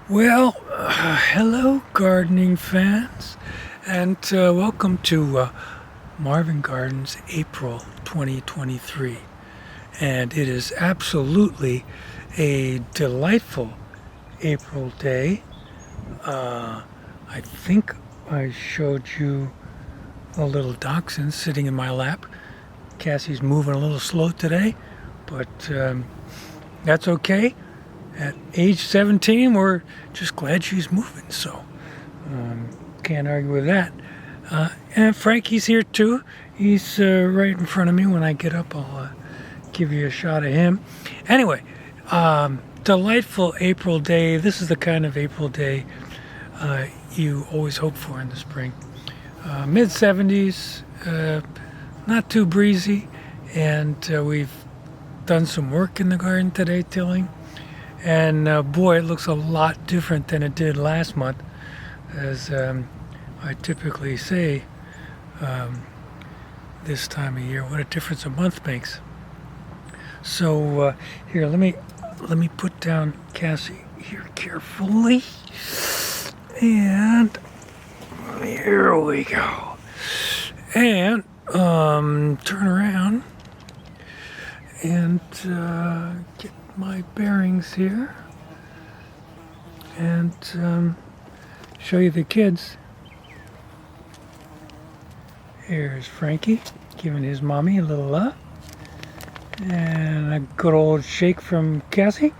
Well, hello gardening fans, and welcome to Marvin Gardens April 2023. And it is absolutely a delightful April day. I think I showed you a little dachshund sitting in my lap. Cassie's moving a little slow today, but that's okay. At age 17, we're just glad she's moving, so can't argue with that. And Frankie's here too. He's right in front of me. When I get up, I'll give you a shot of him. Anyway, delightful April day. This is the kind of April day you always hope for in the spring. Mid 70s, not too breezy, and we've done some work in the garden today, tilling. And boy, it looks a lot different than it did last month. As I typically say this time of year, what a difference a month makes. So here, let me put down Cassie here carefully. And here we go. And turn around and get my bearings here and show you the kids. Here's Frankie giving his mommy a little love and a good old shake from Cassie.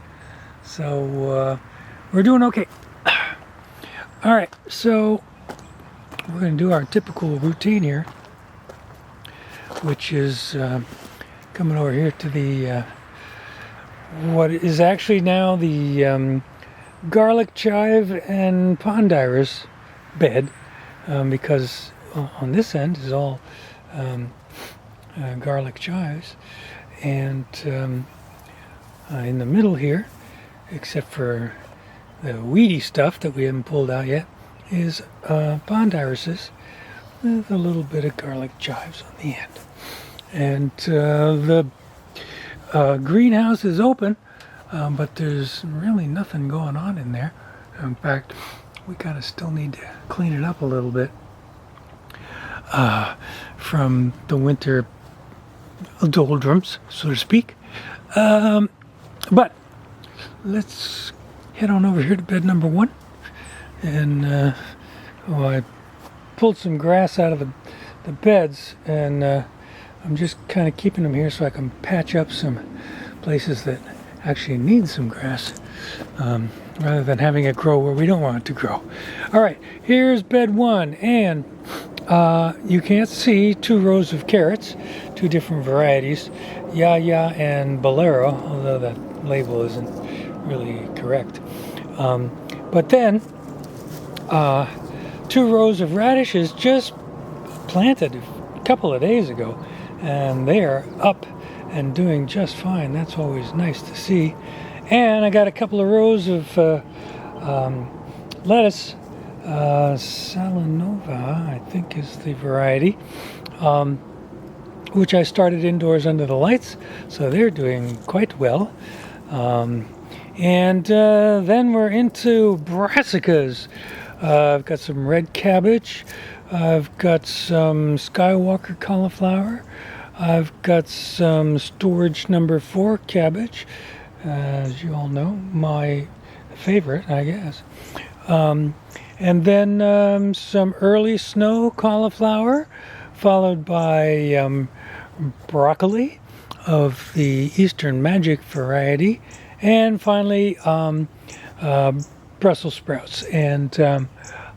So we're doing okay. All right, so we're going to do our typical routine here, which is coming over here to the what is actually now the garlic chive and pond iris bed, because on this end is all garlic chives, and in the middle here, except for the weedy stuff that we haven't pulled out yet, is pond irises with a little bit of garlic chives on the end. And the greenhouse is open, but there's really nothing going on in there. In fact, we kind of still need to clean it up a little bit from the winter doldrums, so to speak. But let's head on over here to bed number one. And I pulled some grass out of the beds, and I'm just kind of keeping them here so I can patch up some places that actually need some grass, rather than having it grow where we don't want it to grow. All right, here's bed one, and you can't see two rows of carrots, two different varieties, Ya-Ya and Bolero, although that label isn't really correct. But then two rows of radishes just planted a couple of days ago, and they are up and doing just fine. That's always nice to see. And I got a couple of rows of lettuce, Salanova, I think is the variety, which I started indoors under the lights, so they're doing quite well. And then we're into brassicas. I've got some red cabbage. I've got some Skywalker cauliflower. I've got some storage number 4 cabbage, as you all know, my favorite, I guess. And then some early snow cauliflower, followed by broccoli of the Eastern Magic variety, and finally Brussels sprouts. And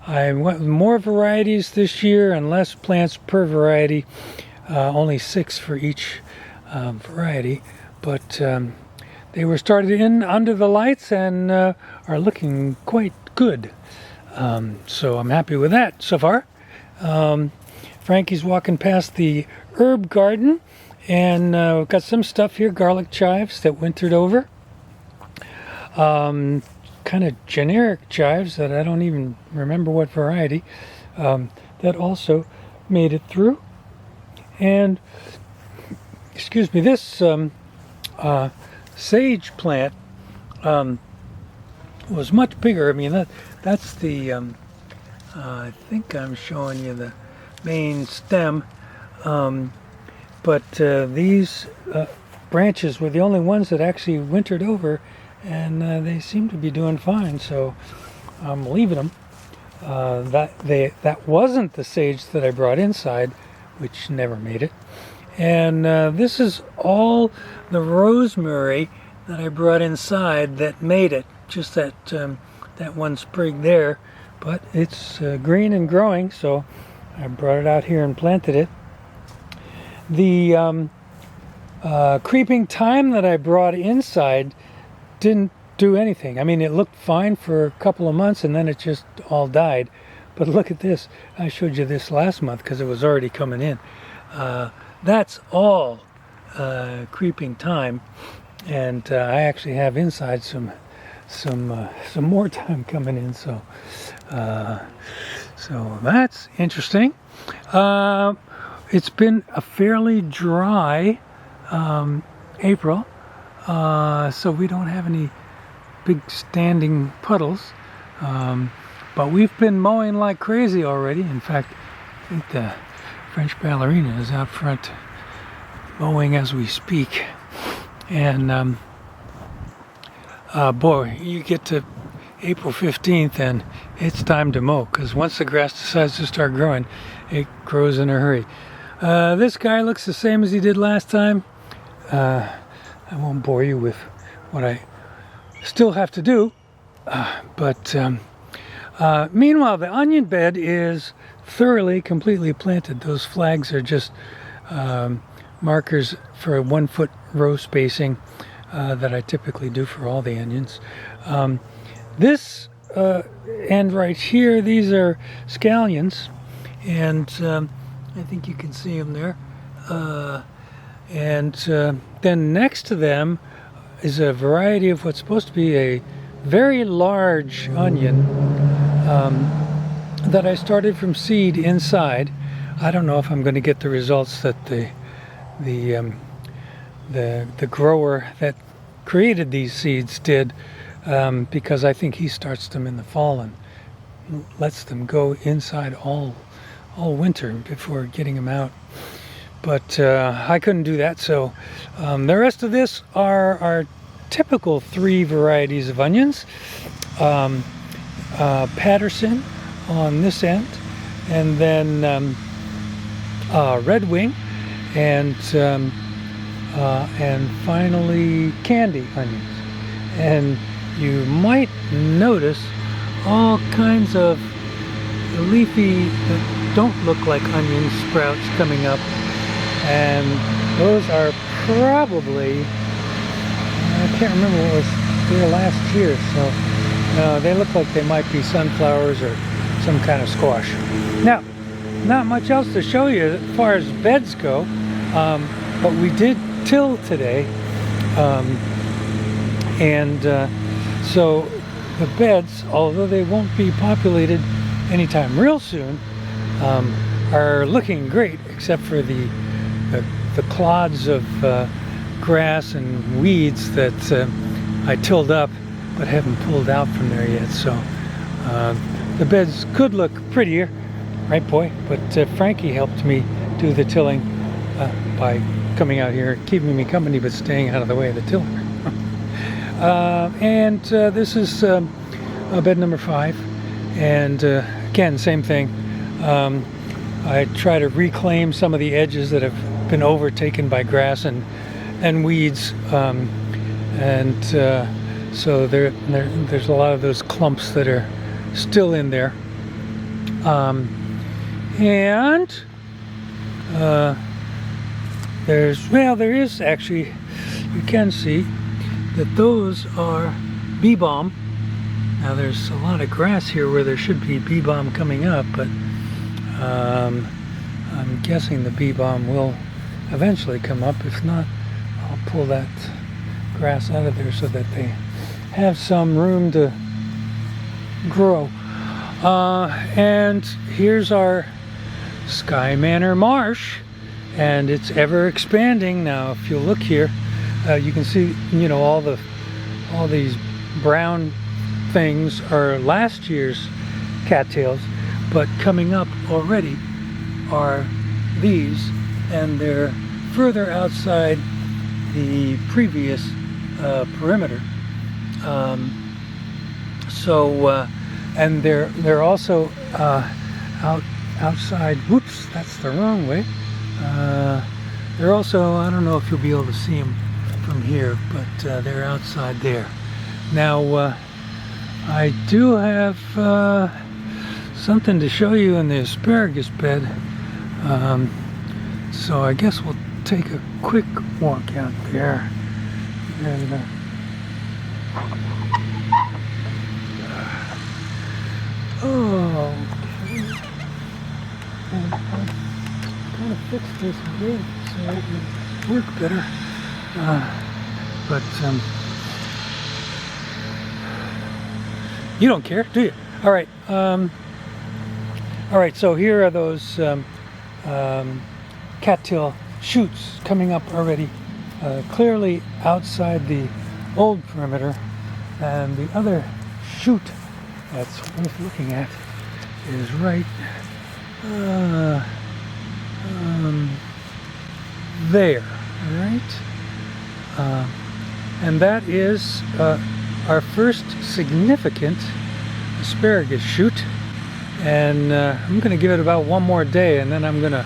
I went with more varieties this year and less plants per variety, only 6 for each variety, but they were started in under the lights and are looking quite good. So I'm happy with that so far. Frankie's walking past the herb garden, and we've got some stuff here, garlic chives that wintered over. Kind of generic chives that I don't even remember what variety, that also made it through. And excuse me, this sage plant was much bigger. I mean, that's the, I think I'm showing you the main stem, but these branches were the only ones that actually wintered over, and they seem to be doing fine, so I'm leaving them. That wasn't the sage that I brought inside, which never made it. And this is all the rosemary that I brought inside that made it. Just that that one sprig there, but it's green and growing, so I brought it out here and planted it. The creeping thyme that I brought inside didn't do anything. I mean, it looked fine for a couple of months and then it just all died. But look at this. I showed you this last month because it was already coming in. That's all creeping thyme, and I actually have inside some more thyme coming in. So that's interesting. It's been a fairly dry April, so we don't have any big standing puddles, but we've been mowing like crazy already. In fact, I think the French ballerina is out front mowing as we speak, and boy, you get to April 15th and it's time to mow, because once the grass decides to start growing, it grows in a hurry. This guy looks the same as he did last time. I won't bore you with what I still have to do, but meanwhile the onion bed is thoroughly, completely planted. Those flags are just markers for a 1 foot row spacing that I typically do for all the onions. This end right here, these are scallions, and I think you can see them there. And then next to them is a variety of what's supposed to be a very large onion that I started from seed inside. I don't know if I'm going to get the results that the grower that created these seeds did, because I think he starts them in the fall and lets them go inside all winter before getting them out. But I couldn't do that, so the rest of this are our typical 3 varieties of onions. Patterson on this end, and then Red Wing, and finally candy onions. And you might notice all kinds of leafy that don't look like onion sprouts coming up, and those are probably, I can't remember what was there last year, so they look like they might be sunflowers or some kind of squash. Now, not much else to show you as far as beds go, but we did till today, so the beds, although they won't be populated anytime real soon, are looking great, except for the clods of grass and weeds that I tilled up but haven't pulled out from there yet. So the beds could look prettier, right, boy? But Frankie helped me do the tilling by coming out here, keeping me company, but staying out of the way of the tiller. And this is bed number 5, and again, same thing. I try to reclaim some of the edges that have been overtaken by grass and weeds, so there's a lot of those clumps that are still in there, and there is actually, you can see that those are bee balm. Now there's a lot of grass here where there should be bee balm coming up, but I'm guessing the bee balm will eventually come up. If not, I'll pull that grass out of there so that they have some room to grow. And here's our Sky Manor marsh, and it's ever expanding. Now if you look here, you can see, all these brown things are last year's cattails, but coming up already are these, and they're further outside the previous perimeter. And they're also outside. Whoops, that's the wrong way. They're also, I don't know if you'll be able to see them from here, but they're outside there. Now, I do have something to show you in the asparagus bed. So I guess we'll take a quick walk out there. And okay. And I'm kind of fix this gate so it would work better. But you don't care, do you? All right. All right. So here are those cattail shoots coming up already, clearly outside the old perimeter, and the other shoot that's worth looking at is right there, right? And that is our first significant asparagus shoot, and I'm going to give it about one more day, and then I'm going to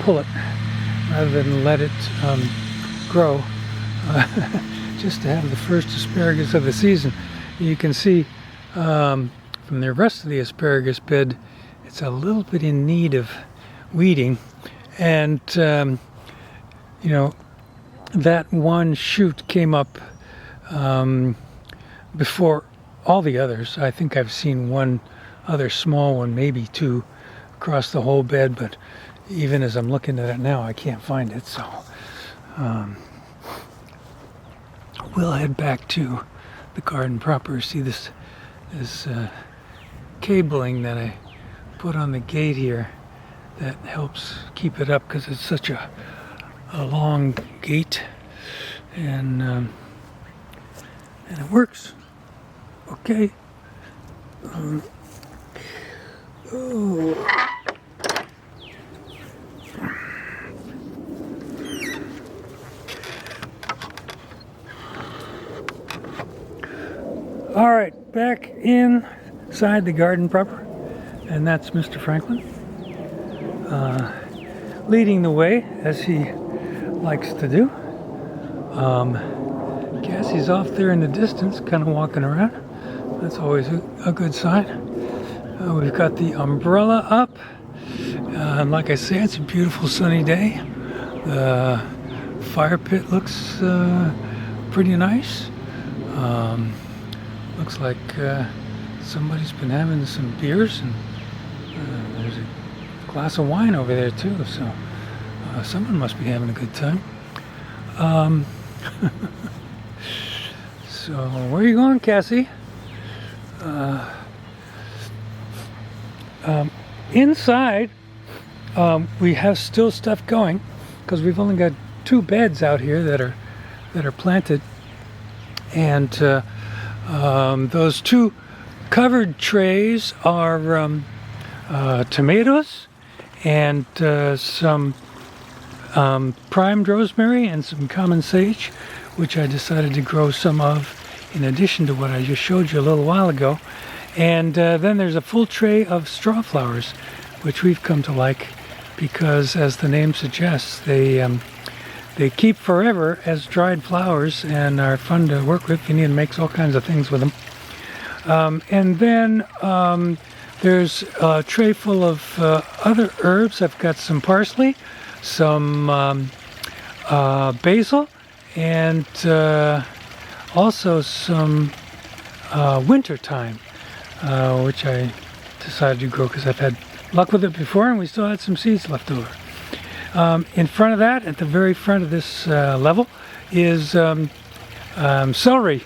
pull it rather than let it grow, just to have the first asparagus of the season. You can see from the rest of the asparagus bed, it's a little bit in need of weeding, and you know, that one shoot came up before all the others. I think I've seen one other small one, maybe two, across the whole bed, but even as I'm looking at it now, I can't find it. So we'll head back to the garden proper. See this cabling that I put on the gate here that helps keep it up, because it's such a long gate, and it works. Okay. Oh. All right, back inside the garden proper, and that's Mr. Franklin leading the way, as he likes to do. Cassie's off there in the distance, kind of walking around. That's always a good sign. We've got the umbrella up. Like I say, it's a beautiful sunny day. The fire pit looks pretty nice. Looks like somebody's been having some beers, and there's a glass of wine over there too, so someone must be having a good time. So where are you going, Cassie? Inside we have still stuff going, because we've only got 2 beds out here that are planted, and those 2 covered trays are tomatoes and some primed rosemary and some common sage, which I decided to grow some of in addition to what I just showed you a little while ago. And then there's a full tray of straw flowers, which we've come to like, because as the name suggests, they keep forever as dried flowers and are fun to work with. Finian makes all kinds of things with them. And then there's a tray full of other herbs. I've got some parsley, some basil, and also some winter thyme, which I decided to grow because I've had luck with it before, and we still had some seeds left over. In front of that, at the very front of this level, is celery,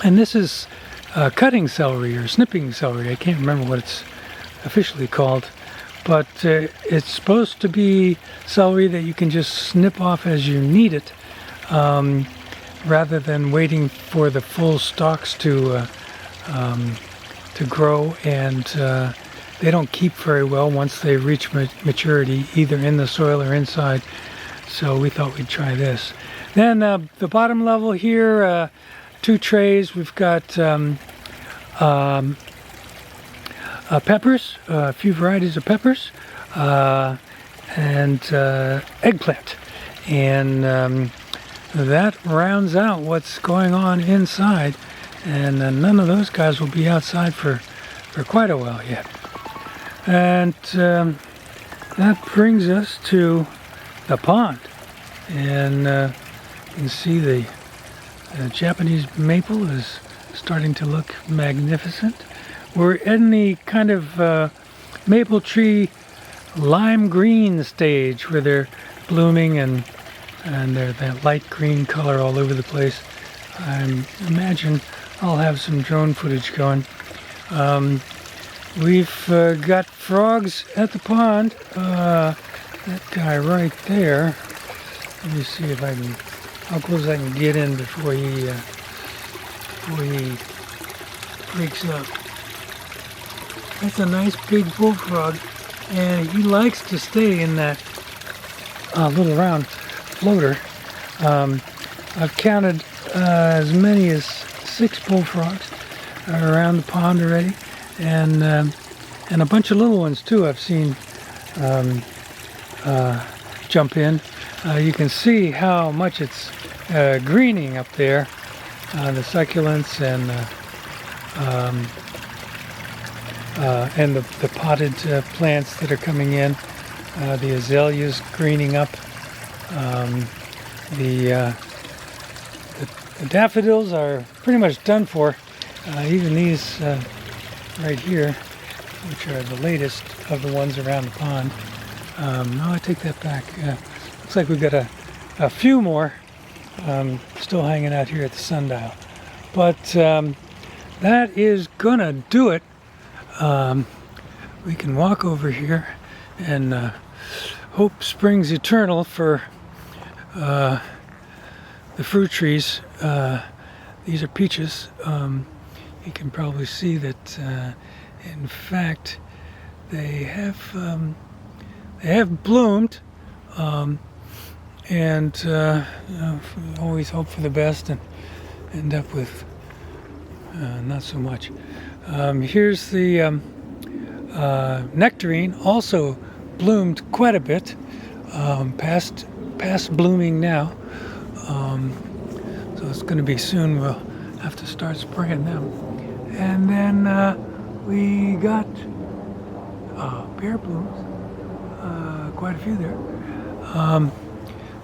and this is cutting celery or snipping celery. I can't remember what it's officially called, but it's supposed to be celery that you can just snip off as you need it, rather than waiting for the full stalks to to grow, and they don't keep very well once they reach maturity, either in the soil or inside. So we thought we'd try this. Then the bottom level here, 2 trays. We've got peppers, a few varieties of peppers, and eggplant. And that rounds out what's going on inside. And none of those guys will be outside for quite a while yet. And that brings us to the pond. And you can see the Japanese maple is starting to look magnificent. We're in the kind of maple tree lime green stage where they're blooming and they're that light green color all over the place. I imagine I'll have some drone footage going. We've got frogs at the pond. That guy right there. Let me see if I can, how close I can get in before he breaks up. That's a nice big bullfrog, and he likes to stay in that little round floater. I've counted as many as 6 bullfrogs around the pond already, and a bunch of little ones too I've seen jump in. You can see how much it's greening up there, the succulents and the potted plants that are coming in, the azaleas greening up, the daffodils are pretty much done for. Even these right here, which are the latest of the ones around the pond. No, I take that back. Looks like we've got a few more still hanging out here at the sundial. But that is gonna do it. We can walk over here and hope springs eternal for the fruit trees. These are peaches. You can probably see that in fact they have bloomed, and you know, always hope for the best and end up with not so much. Here's the nectarine, also bloomed quite a bit, past blooming now. So it's going to be soon. We'll have to start spraying them. And then we got pear blooms, quite a few there.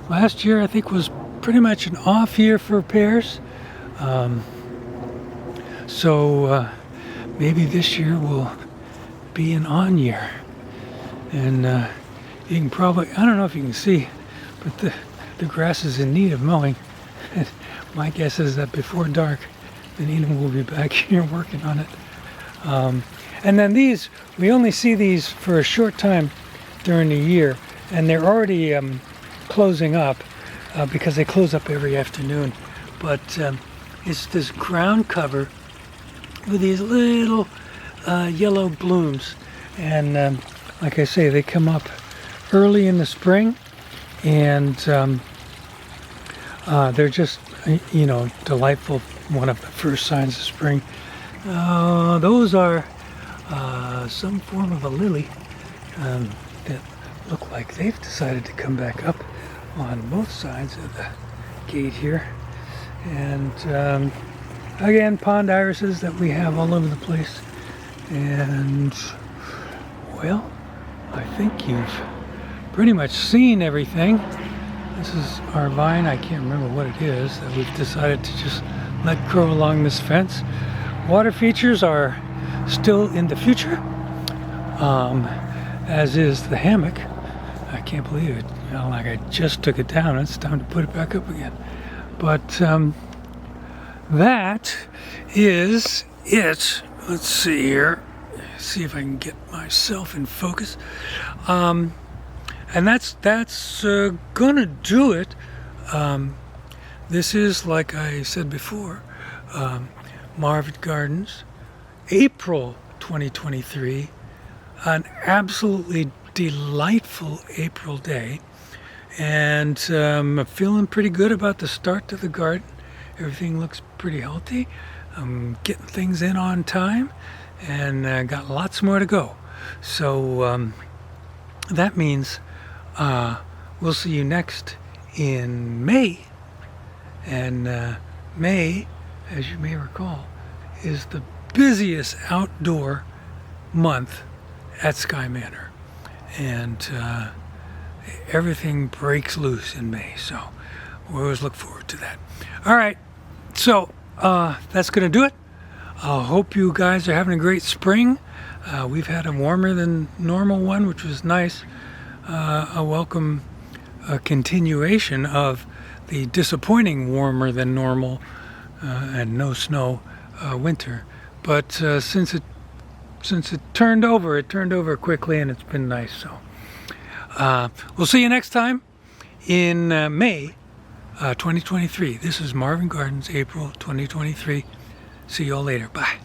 Last year I think was pretty much an off year for pears. So maybe this year will be an on year. And you can probably, I don't know if you can see, but the grass is in need of mowing. And my guess is that before dark, Nina will be back here working on it. And then these, we only see these for a short time during the year, and they're already closing up because they close up every afternoon. But it's this ground cover with these little yellow blooms, and like I say, they come up early in the spring, and they're just, you know, delightful. One of the first signs of spring. Those are some form of a lily that look like they've decided to come back up on both sides of the gate here. And again, pond irises that we have all over the place. And well, I think you've pretty much seen everything. This is our vine, I can't remember what it is, that we've decided to just let grow along this fence. Water features are still in the future, as is the hammock. I can't believe it. You know, like I just took it down. It's time to put it back up again. But that is it. Let's see here. See if I can get myself in focus. And that's gonna do it. This is, like I said before, Marvin Gardens April 2023, an absolutely delightful April day, and I'm feeling pretty good about the start to the garden. Everything looks pretty healthy. I'm getting things in on time, and got lots more to go. So that means we'll see you next in May. And May, as you may recall, is the busiest outdoor month at Sky Manor. And everything breaks loose in May. So we always look forward to that. All right. So that's going to do it. I hope you guys are having a great spring. We've had a warmer than normal one, which was nice. A welcome continuation of the disappointing warmer than normal and no snow winter. But since it turned over quickly, and it's been nice. So we'll see you next time in May 2023. This is Marvin Gardens, April 2023. See you all later. Bye.